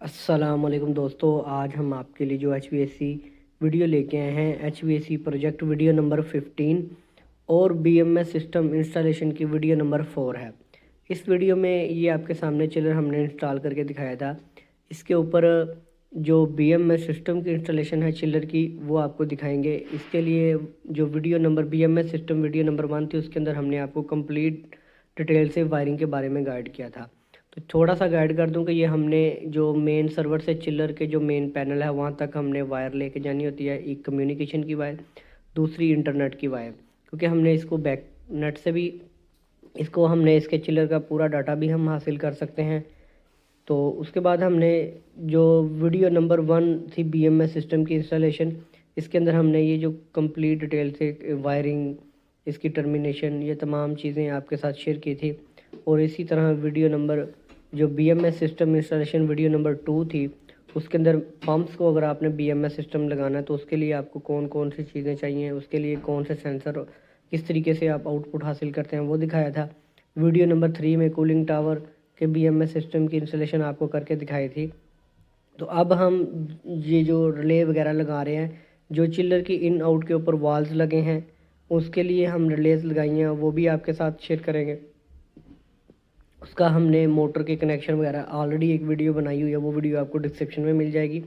अस्सलामुअलैकुम दोस्तों, आज हम आपके लिए जो HVAC वीडियो लेके आए हैं HVAC प्रोजेक्ट वीडियो नंबर 15 और BMS सिस्टम इंस्टॉलेशन की वीडियो नंबर 4 है। इस वीडियो में ये आपके सामने चिलर हमने इंस्टॉल करके दिखाया था। इसके ऊपर जो BMS सिस्टम की इंस्टॉलेशन है चिलर की वो आपको दिखाएंगे। इसके लिए जो video number BMS system video number 1 थी उसके अंदर हमने आपको कंप्लीट डिटेल से वायरिंग के बारे में गाइड किया था। तो थोड़ा सा गाइड कर दूं कि ये हमने जो मेन सर्वर से चिलर के जो मेन पैनल है वहाँ तक हमने वायर लेके जानी होती है। एक कम्युनिकेशन की वायर, दूसरी इंटरनेट की वायर, क्योंकि हमने इसको बैक नेट से भी हमने इसके चिलर का पूरा डाटा भी हम हासिल कर सकते हैं। तो उसके बाद हमने जो वीडियो नंबर 1 थी BMS सिस्टम की इंस्टॉलेशन, इसके अंदर हमने ये जो कंप्लीट डिटेल से वायरिंग, इसकी टर्मिनेशन, ये तमाम चीज़ें आपके साथ शेयर की थी। और इसी तरह वीडियो नंबर जो BMS system installation video number 2 थी उसके अंदर पंप्स को अगर आपने BMS सिस्टम लगाना है तो उसके लिए आपको कौन कौन सी चीज़ें चाहिए, उसके लिए कौन से सेंसर, किस तरीके से आप आउटपुट हासिल करते हैं वो दिखाया था। वीडियो नंबर 3 में कूलिंग टावर के BMS सिस्टम की इंस्टॉलेशन आपको करके दिखाई थी। तो अब हम ये जो रिले वगैरह लगा रहे हैं, जो चिल्लर की इन आउट के ऊपर वाल्स लगे हैं उसके लिए हम रिलेज लगाई हैं, वो भी आपके साथ शेयर करेंगे। उसका हमने मोटर के कनेक्शन वगैरह ऑलरेडी एक वीडियो बनाई हुई है, वो वीडियो आपको डिस्क्रिप्शन में मिल जाएगी।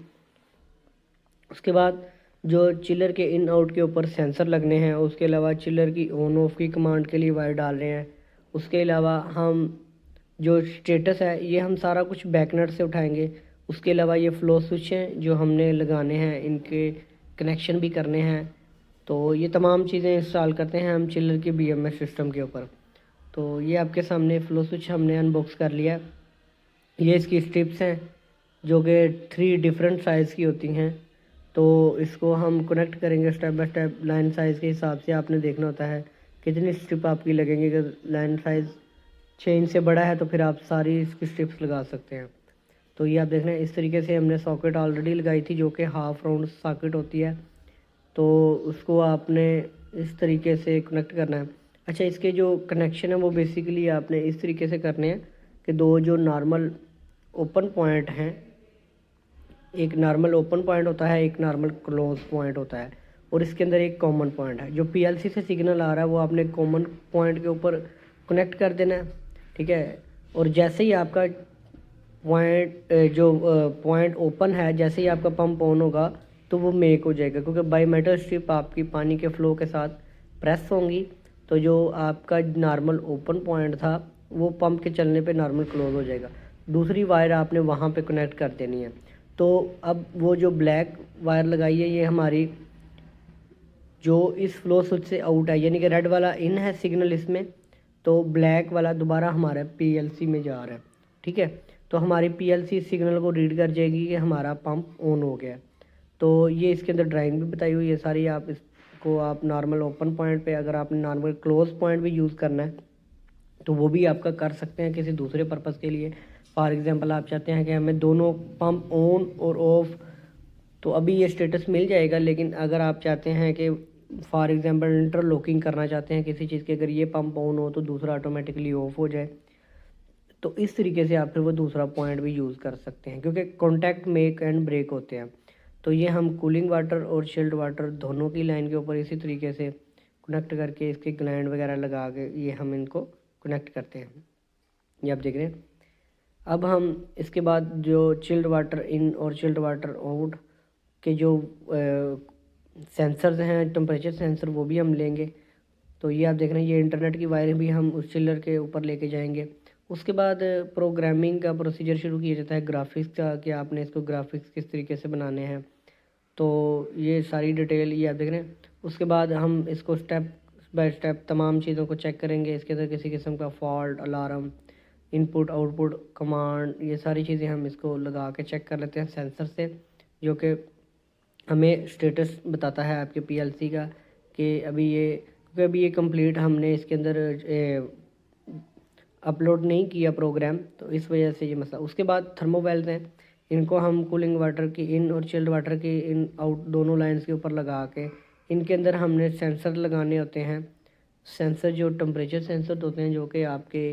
उसके बाद जो चिलर के इन आउट के ऊपर सेंसर लगने हैं, उसके अलावा चिलर की ऑन ऑफ की कमांड के लिए वायर डाल रहे हैं। उसके अलावा हम जो स्टेटस है ये हम सारा कुछ बैकनेट से उठाएंगे। उसके अलावा ये फ्लो स्विच हैं जो हमने लगाने हैं, इनके कनेक्शन भी करने हैं। तो ये तमाम चीज़ें इंस्टॉल करते हैं हम चिलर के BMS सिस्टम के ऊपर। तो ये आपके सामने फ्लो स्विच हमने अनबॉक्स कर लिया। ये इसकी स्ट्रिप्स हैं जो कि 3 डिफरेंट साइज़ की होती हैं। तो इसको हम कनेक्ट करेंगे step by step. Line size के हिसाब से आपने देखना होता है कितनी स्ट्रिप आपकी लगेंगी। अगर लाइन साइज़ 6 इंच से बड़ा है तो फिर आप सारी इसकी स्ट्रिप्स लगा सकते हैं। तो ये आप देख रहे हैं, इस तरीके से हमने सॉकेट ऑलरेडी लगाई थी जो कि हाफ राउंड सॉकेट होती है। तो उसको आपने इस तरीके से कनेक्ट करना है। अच्छा, इसके जो कनेक्शन है वो बेसिकली आपने इस तरीके से करने हैं कि दो जो नॉर्मल ओपन पॉइंट हैं, एक नॉर्मल ओपन पॉइंट होता है, एक नॉर्मल क्लोज पॉइंट होता है, और इसके अंदर एक कॉमन पॉइंट है। जो PLC से सिग्नल आ रहा है वो आपने कॉमन पॉइंट के ऊपर कनेक्ट कर देना है, ठीक है। और जैसे ही आपका पॉइंट ओपन है, जैसे ही आपका पंप ऑन होगा तो वो मेक हो जाएगा, क्योंकि बाईमेटल स्ट्रिप आपकी पानी के फ्लो के साथ प्रेस होंगी। तो जो आपका नॉर्मल ओपन पॉइंट था वो पंप के चलने पे नॉर्मल क्लोज हो जाएगा। दूसरी वायर आपने वहाँ पे कनेक्ट कर देनी है। तो अब वो जो ब्लैक वायर लगाई है ये हमारी जो इस फ्लो स्विच से आउट है, यानी कि रेड वाला इन है सिग्नल इसमें, तो ब्लैक वाला दोबारा हमारा PLC में जा रहा है, ठीक है। तो हमारी PLC सिग्नल को रीड कर जाएगी कि हमारा पंप ऑन हो गया। तो ये इसके अंदर ड्राइंग भी बताई हुई है सारी। आप इसको आप नॉर्मल ओपन पॉइंट पे, अगर आपने नॉर्मल क्लोज पॉइंट भी यूज़ करना है तो वो भी आपका कर सकते हैं किसी दूसरे पर्पज़ के लिए। फॉर एग्जांपल आप चाहते हैं कि हमें दोनों पंप ऑन और ऑफ, तो अभी ये स्टेटस मिल जाएगा। लेकिन अगर आप चाहते हैं कि फॉर एग्जांपल इंटरलॉकिंग करना चाहते हैं किसी चीज़ के, अगर ये पंप ऑन हो तो दूसरा ऑटोमेटिकली ऑफ हो जाए, तो इस तरीके से आप फिर वो दूसरा पॉइंट भी यूज़ कर सकते हैं, क्योंकि कॉन्टैक्ट मेक एंड ब्रेक होते हैं। तो ये हम कूलिंग वाटर और चिल्ड वाटर दोनों की लाइन के ऊपर इसी तरीके से कनेक्ट करके इसके ग्लैंड वगैरह लगा के ये हम इनको कनेक्ट करते हैं। ये आप देख रहे हैं। अब हम इसके बाद जो चिल्ड वाटर इन और चिल्ड वाटर आउट के जो सेंसर्स हैं, टेम्परेचर सेंसर, वो भी हम लेंगे। तो ये आप देख रहे हैं, ये इंटरनेट की वायरें भी हम उस चिल्लर के ऊपर लेके जाएंगे। उसके बाद प्रोग्रामिंग का प्रोसीजर शुरू किया जाता है, ग्राफिक्स का, कि आपने इसको ग्राफिक्स किस तरीके से बनाने हैं। तो ये सारी डिटेल ये आप देख रहे हैं। उसके बाद हम इसको स्टेप बाय स्टेप तमाम चीज़ों को चेक करेंगे। इसके अंदर किसी किस्म का fault, alarm, input output command, ये सारी चीज़ें हम इसको लगा के चेक कर लेते हैं सेंसर से, जो कि हमें स्टेटस बताता है आपके PLC का कि अभी ये कंप्लीट हमने इसके अंदर अपलोड नहीं किया प्रोग्राम, तो इस वजह से ये मसला। उसके बाद थर्मोवेल्स हैं, इनको हम कूलिंग वाटर की इन और चिल्ड वाटर की इन आउट दोनों लाइंस के ऊपर लगा के इनके अंदर हमने सेंसर लगाने होते हैं। सेंसर जो टेम्परेचर सेंसर होते हैं, जो कि आपके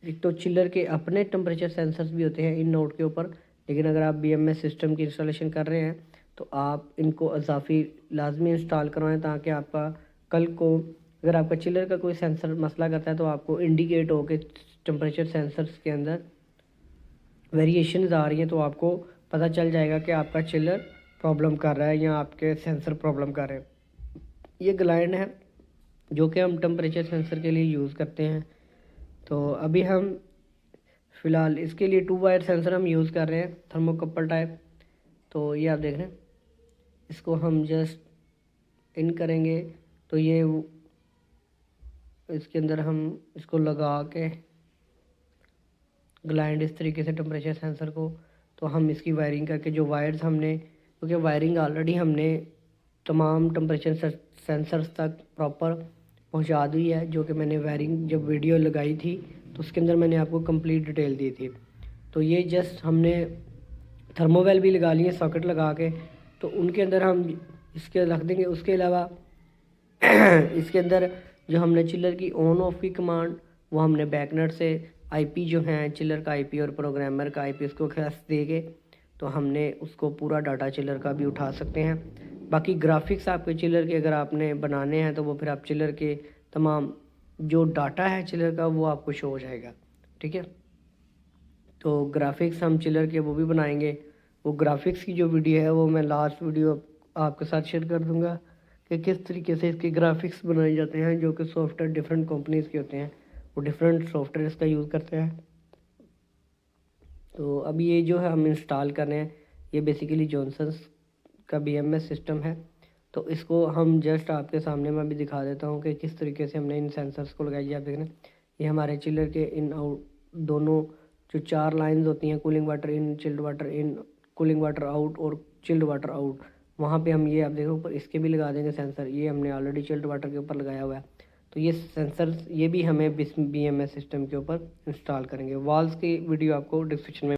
एक तो चिलर के अपने टेम्परेचर सेंसर्स भी होते हैं इन नोड के ऊपर, लेकिन अगर आप BMS सिस्टम की इंस्टॉलेशन कर रहे हैं तो आप इनको अजाफी लाजमी इंस्टॉल करवाएं, ताकि आपका कल को अगर आपका चिलर का कोई सेंसर मसला करता है तो आपको इंडिकेट हो कि टेम्परेचर सेंसर्स के अंदर वेरिएशंस आ रही हैं, तो आपको पता चल जाएगा कि आपका चिलर प्रॉब्लम कर रहा है या आपके सेंसर प्रॉब्लम कर रहे हैं। ये ग्लाइंड है जो कि हम टेम्परेचर सेंसर के लिए यूज़ करते हैं। तो अभी हम फ़िलहाल इसके लिए 2 वायर सेंसर हम यूज़ कर रहे हैं, थर्मोकपल टाइप। तो ये आप देख रहे हैं, इसको हम जस्ट इन करेंगे तो ये इसके अंदर हम इसको लगा के ग्लाइंड इस तरीके से टेम्परेचर सेंसर को, तो हम इसकी वायरिंग करके जो वायर्स हमने, क्योंकि वायरिंग ऑलरेडी हमने तमाम टेम्परेचर सेंसर्स तक प्रॉपर पहुंचा दी है, जो कि मैंने वायरिंग जब वीडियो लगाई थी तो उसके अंदर मैंने आपको कंप्लीट डिटेल दी थी। तो ये जस्ट हमने थर्मोवेल भी लगा लिए सॉकेट लगा के, तो उनके अंदर हम इसके रख देंगे। उसके अलावा इसके अंदर जो हमने चिलर की ऑन ऑफ की कमांड, वो हमने बैकनेट से आईपी जो है चिलर का आईपी और प्रोग्रामर का आईपी उसको एक्सेस देके, तो हमने उसको पूरा डाटा चिलर का भी उठा सकते हैं। बाकी ग्राफिक्स आपके चिलर के अगर आपने बनाने हैं तो वो फिर आप चिलर के तमाम जो डाटा है चिलर का वो आपको शो हो जाएगा, ठीक है। तो ग्राफिक्स हम चिलर के वो भी बनाएंगे। वो ग्राफिक्स की जो वीडियो है वो मैं लास्ट वीडियो आपके साथ शेयर कर दूंगा कि किस तरीके से इसके ग्राफिक्स बनाए जाते हैं, जो कि सॉफ्टवेयर डिफरेंट कंपनीज़ के होते हैं, वो डिफरेंट सॉफ्टवेयर का यूज़ करते हैं। तो अब ये जो है हम इंस्टॉल कर रहे हैं, ये बेसिकली जॉनसन्स का BMS सिस्टम है। तो इसको हम जस्ट आपके सामने मैं भी दिखा देता हूँ कि किस तरीके से हमने इन सेंसर्स को लगाई है। आप देख रहे हैं, ये हमारे चिलर के इन आउट दोनों जो 4 लाइंस होती हैं, cooling water in, chilled water in, cooling water out और चिल्ड वाटर आउट, वहाँ पे हम ये आप देखो ऊपर इसके भी लगा देंगे सेंसर। ये हमने ऑलरेडी चिल्ड वाटर के ऊपर लगाया हुआ है। तो ये सेंसर ये भी हमें BMS सिस्टम के ऊपर इंस्टॉल करेंगे। वॉल्स की वीडियो आपको डिस्क्रिप्शन में